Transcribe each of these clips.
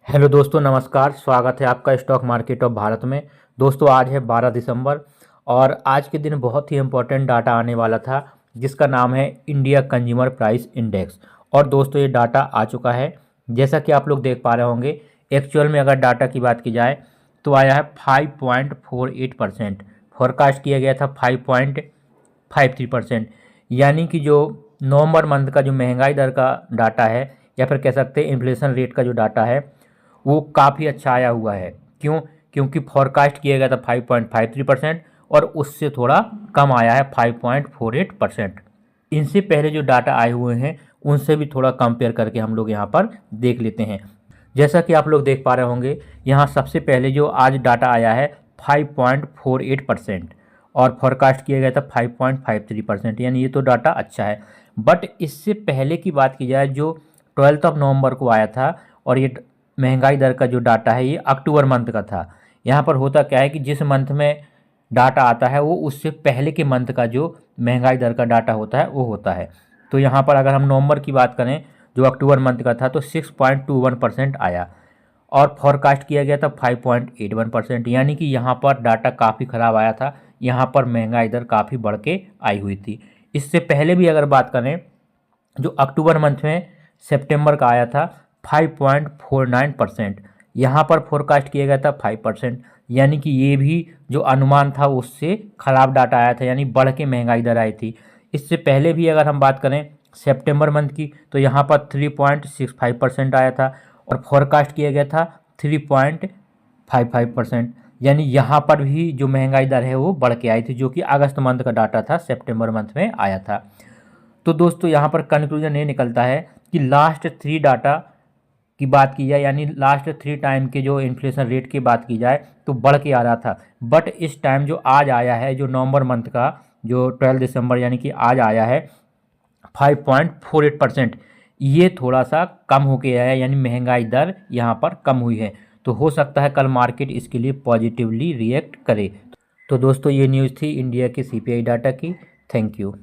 Hello दोस्तों, नमस्कार। स्वागत है आपका स्टॉक मार्केट ऑफ भारत में। दोस्तों, आज है 12 दिसंबर और आज के दिन बहुत ही इम्पोर्टेंट डाटा आने वाला था जिसका नाम है इंडिया कंज्यूमर प्राइस इंडेक्स। और दोस्तों, ये डाटा आ चुका है। जैसा कि आप लोग देख पा रहे होंगे, एक्चुअल में अगर डाटा की बात की जाए तो आया है 5.48%। फोरकास्ट किया गया था 5.53%। यानी कि जो नवंबर मंथ का जो महंगाई दर का डाटा है या फिर कह सकते हैं इन्फ्लेशन रेट का जो डाटा है वो काफ़ी अच्छा आया हुआ है। क्यों? क्योंकि फॉरकास्ट किया गया था 5.53% और उससे थोड़ा कम आया है 5.48%। इनसे पहले जो डाटा आए हुए हैं उनसे भी थोड़ा कंपेयर करके हम लोग यहाँ पर देख लेते हैं। जैसा कि आप लोग देख पा रहे होंगे, यहाँ सबसे पहले जो आज डाटा आया है 5.48% और फॉरकास्ट किया गया था 5.53%। यानी ये तो डाटा अच्छा है। बट इससे पहले की बात की जाए जो 12 नवंबर को आया था, और ये महंगाई दर का जो डाटा है ये अक्टूबर मंथ का था। यहाँ पर होता क्या है कि जिस मंथ में डाटा आता है वो उससे पहले के मंथ का जो महंगाई दर का डाटा होता है वो होता है। तो यहाँ पर अगर हम नवंबर की बात करें जो अक्टूबर मंथ का था तो 6.21% आया और फॉरकास्ट किया गया था 5.81%। यानी कि यहाँ पर डाटा काफ़ी ख़राब आया था। यहाँ पर महंगाई दर काफ़ी बढ़ के आई हुई थी। इससे पहले भी अगर बात करें जो अक्टूबर मंथ में सितंबर का आया था 5.49%। यहाँ पर फोरकास्ट किया गया था 5%। यानी कि ये भी जो अनुमान था उससे ख़राब डाटा आया था, यानी बढ़ के महंगाई दर आई थी। इससे पहले भी अगर हम बात करें सितंबर मंथ की तो यहाँ पर 3.65% आया था और फोरकास्ट किया गया था 3.55%। यानी यहाँ पर भी जो महंगाई दर है वो बढ़ के आई थी, जो कि अगस्त मंथ का डाटा था, सितंबर मंथ में आया था। तो दोस्तों, यहाँ पर कंक्लूजन ये निकलता है कि लास्ट 3 डाटा की बात की जाए, यानी लास्ट 3 टाइम के जो इन्फ्लेशन रेट की बात की जाए तो बढ़ के आ रहा था। बट इस टाइम जो आज आया है जो नवंबर मंथ का जो 12 दिसंबर यानी कि आज आया है 5.48%, ये थोड़ा सा कम होके आया है। यानी महंगाई दर यहाँ पर कम हुई है। तो हो सकता है कल मार्केट इसके लिए पॉजिटिवली रिएक्ट करे। तो दोस्तों, ये न्यूज़ थी इंडिया के सीपीआई डाटा की। Thank you.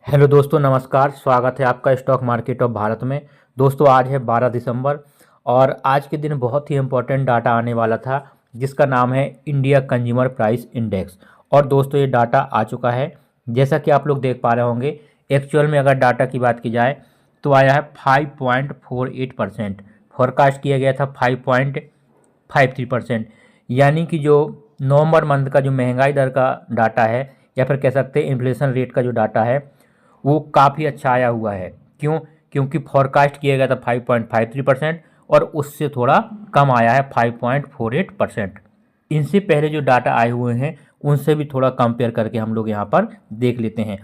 हेलो दोस्तों, नमस्कार। स्वागत है आपका स्टॉक मार्केट ऑफ भारत में। दोस्तों, आज है 12 दिसंबर और आज के दिन बहुत ही इम्पोर्टेंट डाटा आने वाला था जिसका नाम है इंडिया कंज्यूमर प्राइस इंडेक्स। और दोस्तों, ये डाटा आ चुका है। जैसा कि आप लोग देख पा रहे होंगे, एक्चुअल में अगर डाटा की बात की जाए तो आया है 5.48%। फोरकास्ट किया गया था 5.53%। यानी कि जो नवंबर मंथ का जो महंगाई दर का डाटा है या फिर कह सकते हैं इन्फ्लेशन रेट का जो डाटा है वो काफ़ी अच्छा आया हुआ है। क्यों? क्योंकि फॉरकास्ट किया गया था 5.53% और उससे थोड़ा कम आया है 5.48%। इनसे पहले जो डाटा आए हुए हैं उनसे भी थोड़ा कंपेयर करके हम लोग यहाँ पर देख लेते हैं।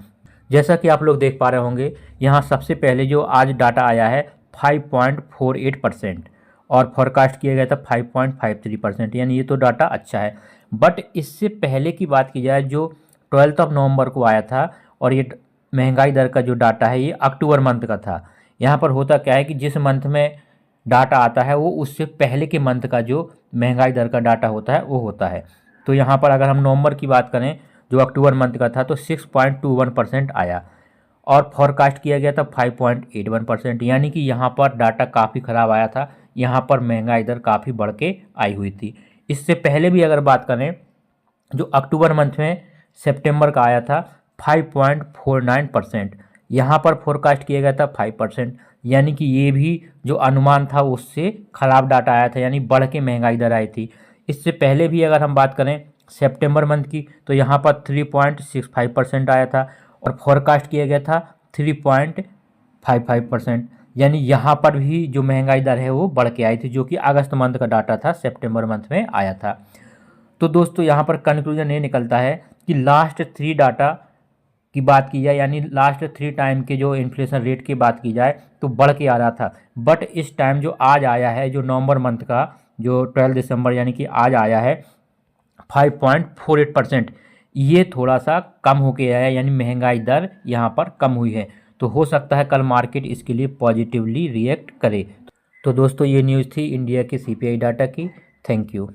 जैसा कि आप लोग देख पा रहे होंगे, यहाँ सबसे पहले जो आज डाटा आया है 5.48% और फॉरकास्ट किया गया था 5.53%। यानी ये तो डाटा अच्छा है। बट इससे पहले की बात की जाए जो 12 नवंबर को आया था, और ये महंगाई दर का जो डाटा है ये अक्टूबर मंथ का था। यहाँ पर होता क्या है कि जिस मंथ में डाटा आता है वो उससे पहले के मंथ का जो महंगाई दर का डाटा होता है वो होता है। तो यहाँ पर अगर हम नवंबर की बात करें जो अक्टूबर मंथ का था तो 6.21% आया और फॉरकास्ट किया गया था 5.81%। यानी कि यहाँ पर डाटा काफ़ी ख़राब आया था। यहाँ पर महंगाई दर काफ़ी बढ़ के आई हुई थी। इससे पहले भी अगर बात करें जो अक्टूबर मंथ में सितंबर का आया था 5.49%। यहाँ पर फोरकास्ट किया गया था 5%। यानी कि ये भी जो अनुमान था उससे ख़राब डाटा आया था, यानी बढ़ के महंगाई दर आई थी। इससे पहले भी अगर हम बात करें सितंबर मंथ की तो यहाँ पर 3.65% आया था और फोरकास्ट किया गया था 3.55%। यानी यहाँ पर भी जो महंगाई दर है वो बढ़ के आई थी, जो कि अगस्त मंथ का डाटा था, सितंबर मंथ में आया था। तो दोस्तों, यहाँ पर कंक्लूजन ये निकलता है कि लास्ट 3 डाटा की बात की जाए, यानी लास्ट 3 टाइम के जो इन्फ्लेशन रेट की बात की जाए तो बढ़ के आ रहा था। बट इस टाइम जो आज आया है जो नवंबर मंथ का जो 12 दिसंबर यानी कि आज आया है 5.48%, ये थोड़ा सा कम होके आया है। यानी महंगाई दर यहाँ पर कम हुई है। तो हो सकता है कल मार्केट इसके लिए पॉजिटिवली रिएक्ट करे। तो दोस्तों, ये न्यूज़ थी इंडिया के सीपीआई डाटा की। Thank you.